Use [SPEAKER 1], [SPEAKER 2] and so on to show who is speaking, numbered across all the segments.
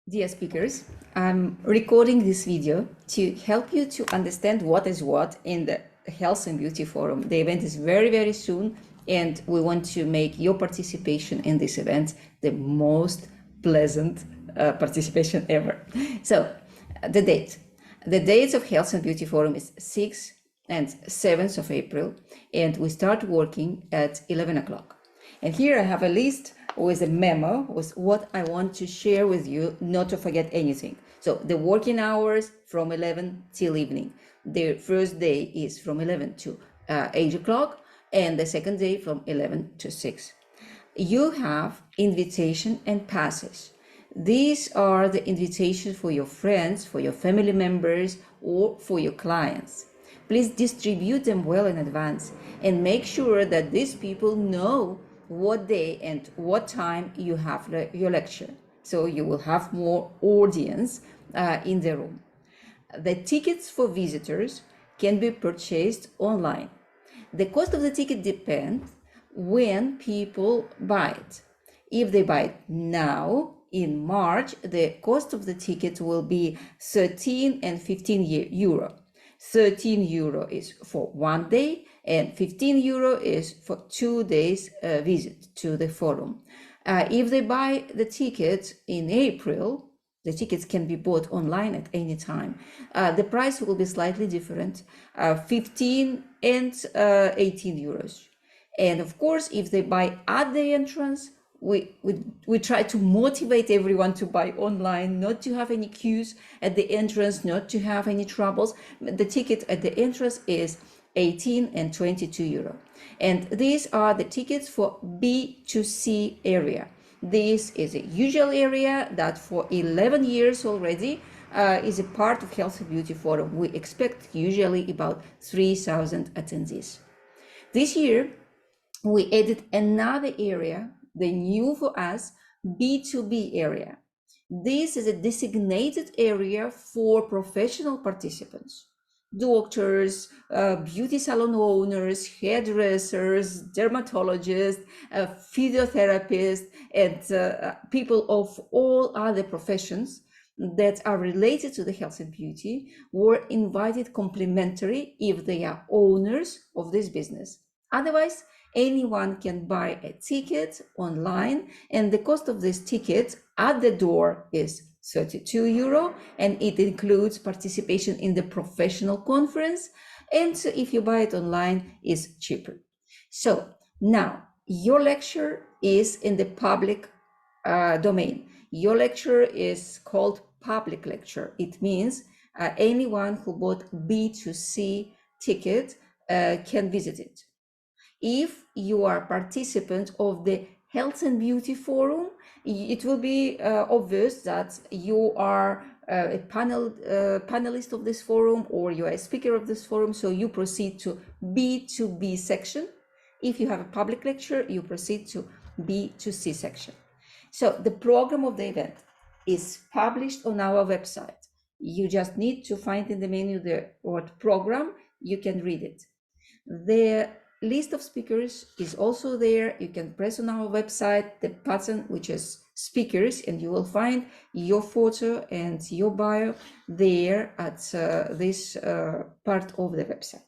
[SPEAKER 1] Dear speakers, I'm recording this video to help you to understand what is what in the Health and Beauty Forum. The event is very, very soon, and we want to make your participation in this event the most pleasant participation ever. So, the date. The dates of Health and Beauty Forum is 6th and 7th of April, and we start working at 11 o'clock. And here I have a list with a memo with what I want to share with you, not to forget anything. So the working hours from 11 till evening. The first day is from 11 to 8 o'clock, and the second day from 11 to 6. You have invitation and passes. These are the invitations for your friends, for your family members, or for your clients. Please distribute them well in advance and make sure that these people know what day and what time you have your lecture, so you will have more audience in the room. The tickets for visitors can be purchased online. The cost of the ticket depends when people buy it. If they buy it now in March, the cost of the ticket will be 13 and 15 euro. 13 euro is for 1 day and 15 euro is for 2 days visit to the forum. If they buy the ticket in April, the tickets can be bought online at any time. The price will be slightly different, 15 and 18 euros. And of course, if they buy at the entrance, we try to motivate everyone to buy online, not to have any queues at the entrance, not to have any troubles. The ticket at the entrance is 18 and 22 euro. And these are the tickets for B2C area. This is a usual area that for 11 years already is a part of Health and Beauty Forum. We expect usually about 3,000 attendees. This year, we added another area, the new for us, B2B area. This is a designated area for professional participants. Doctors, beauty salon owners, hairdressers, dermatologists, physiotherapists, and people of all other professions that are related to the health and beauty were invited complimentary if they are owners of this business. Otherwise, anyone can buy a ticket online, and the cost of this ticket at the door is 32 euro, and it includes participation in the professional conference, and if you buy it online, is cheaper. So now your lecture is in the public domain. Your lecture is called public lecture. It means anyone who bought B2C ticket can visit it. If you are a participant of the Health and Beauty Forum, it will be obvious that you are a panelist of this forum, or you are a speaker of this forum, so you proceed to B2B section. If you have a public lecture, you proceed to B2C section. So the program of the event is published on our website. You just need to find in the menu the word program. You can read it. The list of speakers is also there. You can press on our website the button which is speakers, and you will find your photo and your bio there at this part of the website.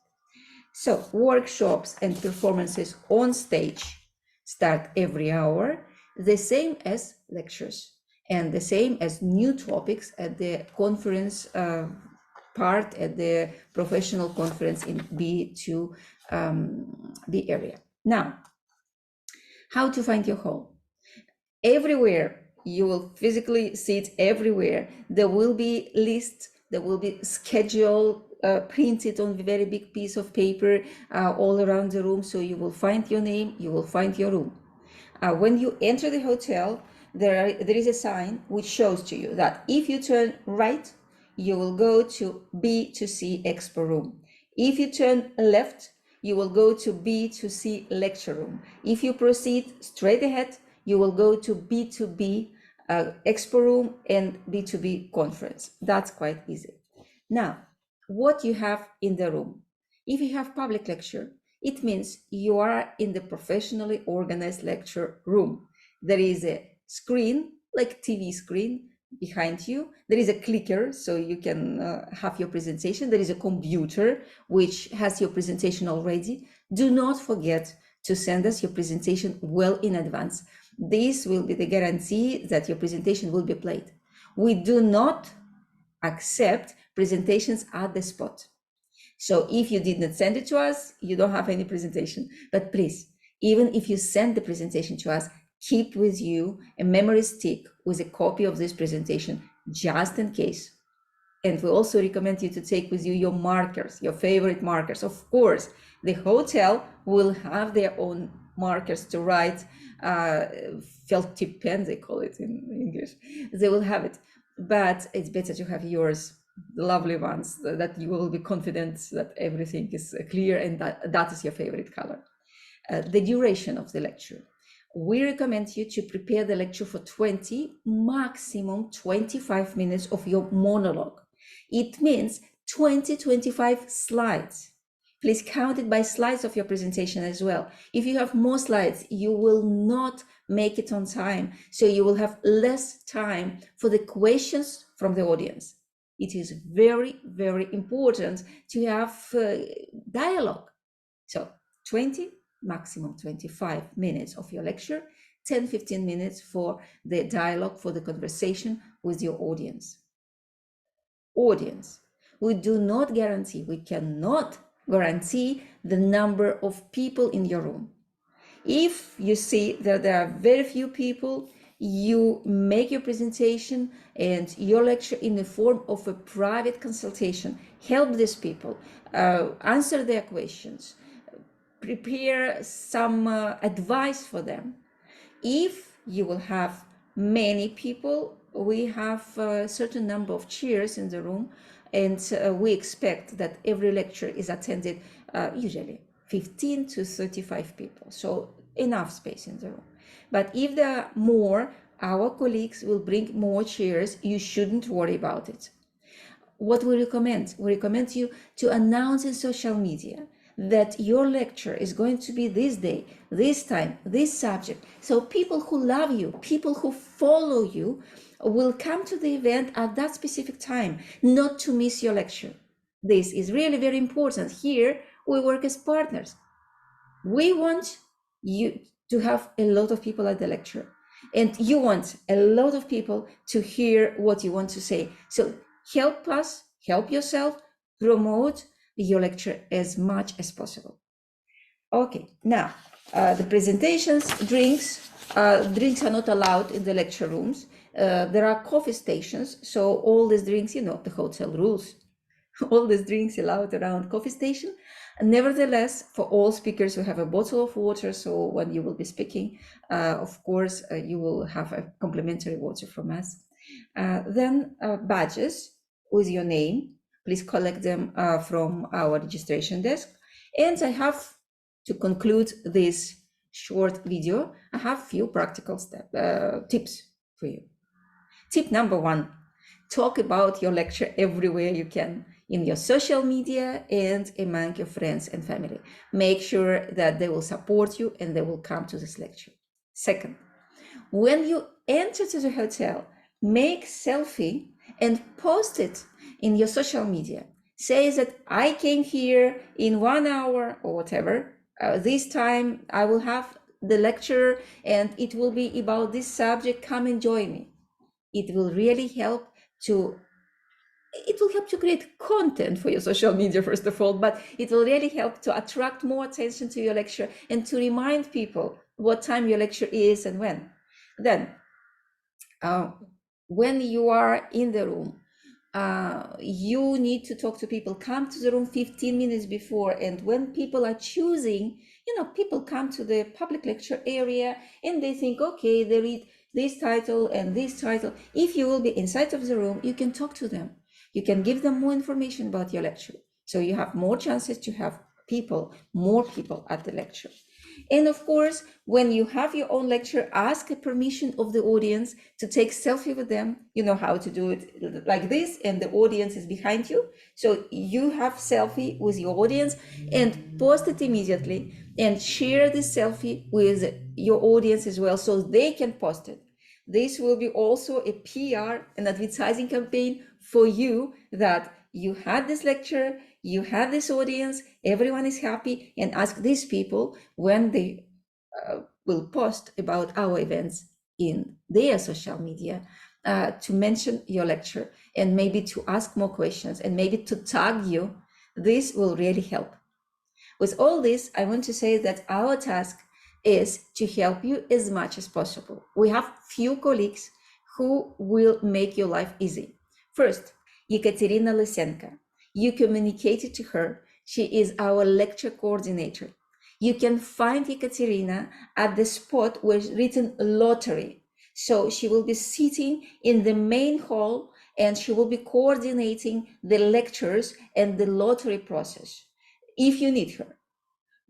[SPEAKER 1] So workshops and performances on stage start every hour, the same as lectures, and the same as new topics at the conference part at the professional conference in B2 B area. Now, how to find your home? Everywhere you will physically see it everywhere. There will be lists, there will be schedule printed on a very big piece of paper all around the room. So you will find your name, you will find your room. When you enter the hotel, there is a sign which shows to you that if you turn right, you will go to B2C Expo Room. If you turn left, you will go to B2C Lecture Room. If you proceed straight ahead, you will go to B2B Expo Room and B2B Conference. That's quite easy. Now, what you have in the room. If you have public lecture, it means you are in the professionally organized lecture room. There is a screen, like TV screen, behind you. There is a clicker, so you can have your presentation. There is a computer which has your presentation already. Do not forget to send us your presentation well in advance. This will be the guarantee that your presentation will be played. We do not accept presentations at the spot. So if you did not send it to us, you don't have any presentation. But please, even if you send the presentation to us, keep with you a memory stick with a copy of this presentation, just in case. And we also recommend you to take with you your markers, your favorite markers. Of course, the hotel will have their own markers to write, felt tip pen, they call it in English. They will have it, but it's better to have yours, the lovely ones, that you will be confident that everything is clear and that is your favorite color. The duration of the lecture. We recommend you to prepare the lecture for 20, maximum 25 minutes of your monologue. It means 20-25 slides. Please count it by slides of your presentation as well. If you have more slides, you will not make it on time. So you will have less time for the questions from the audience. It is very, very important to have dialogue. So 20, maximum 25 minutes of your lecture, 10-15 minutes for the dialogue, for the conversation with your audience. We do not guarantee, we cannot guarantee the number of people in your room. If you see that there are very few people, you make your presentation and your lecture in the form of a private consultation. Help these people, answer their questions, prepare some advice for them. If you will have many people, we have a certain number of chairs in the room, and we expect that every lecture is attended usually 15 to 35 people, so enough space in the room. But if there are more, our colleagues will bring more chairs. You shouldn't worry about it. What we recommend you to announce in social media that your lecture is going to be this day, this time, this subject. So people who love you, people who follow you, will come to the event at that specific time, not to miss your lecture. This is really very important. Here, we work as partners. We want you to have a lot of people at the lecture, and you want a lot of people to hear what you want to say. So help us, help yourself, promote your lecture as much as possible. Okay, now the presentations, drinks are not allowed in the lecture rooms. There are coffee stations, so all these drinks, you know, the hotel rules, all these drinks allowed around coffee station. Nevertheless, for all speakers, you have a bottle of water. So when you will be speaking, of course, you will have a complimentary water from us. Then badges with your name. Please collect them from our registration desk. And I have to conclude this short video. I have a few practical tips for you. Tip number 1, talk about your lecture everywhere you can, in your social media and among your friends and family. Make sure that they will support you and they will come to this lecture. Second, when you enter to the hotel, make selfie and post it in your social media. Say that I came here in 1 hour or whatever. This time I will have the lecture and it will be about this subject. Come and join me. It will really help to create content for your social media, first of all, but it will really help to attract more attention to your lecture and to remind people what time your lecture is and when. Then, when you are in the room, you need to talk to people. Come to the room 15 minutes before, and when people are choosing, people come to the public lecture area and they think, okay, they read this title and this title. If you will be inside of the room, you can talk to them. You can give them more information about your lecture. So you have more chances to have more people at the lecture. And of course, when you have your own lecture, ask a permission of the audience to take selfie with them. You know how to do it like this, and the audience is behind you. So you have selfie with your audience and post it immediately and share this selfie with your audience as well, so they can post it. this will be also a PR, an advertising campaign for you, that you had this lecture, you had this audience, everyone is happy, and ask these people when they will post about our events in their social media to mention your lecture, and maybe to ask more questions, and maybe to tag you. This will really help. With all this, I want to say that our task is to help you as much as possible. We have few colleagues who will make your life easy. First, Ekaterina Lysenko. You communicated to her. She is our lecture coordinator. You can find Ekaterina at the spot where it's written lottery. So she will be sitting in the main hall, and she will be coordinating the lectures and the lottery process if you need her.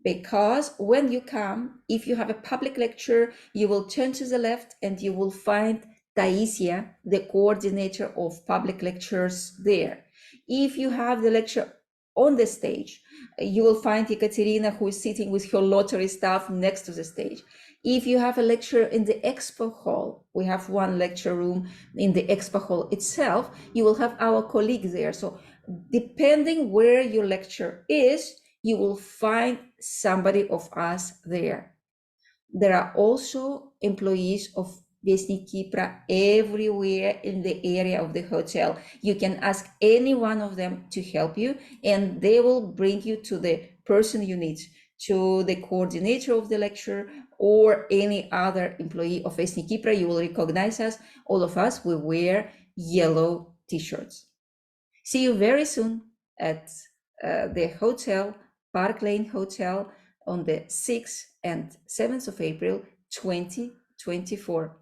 [SPEAKER 1] Because when you come, if you have a public lecture, you will turn to the left and you will find Taisia, the coordinator of public lectures, there. If you have the lecture on the stage, you will find Ekaterina, who is sitting with her lottery staff next to the stage. If you have a lecture in the expo hall, we have one lecture room in the expo hall itself, you will have our colleague there. So depending where your lecture is, you will find somebody of us there. There are also employees of Vesnik Kipra everywhere in the area of the hotel. You can ask any one of them to help you, and they will bring you to the person you need, to the coordinator of the lecture or any other employee of Vesnik Kipra. You will recognize us. All of us, we wear yellow t-shirts. See you very soon at the hotel, Park Lane Hotel, on the 6th and 7th of April, 2024.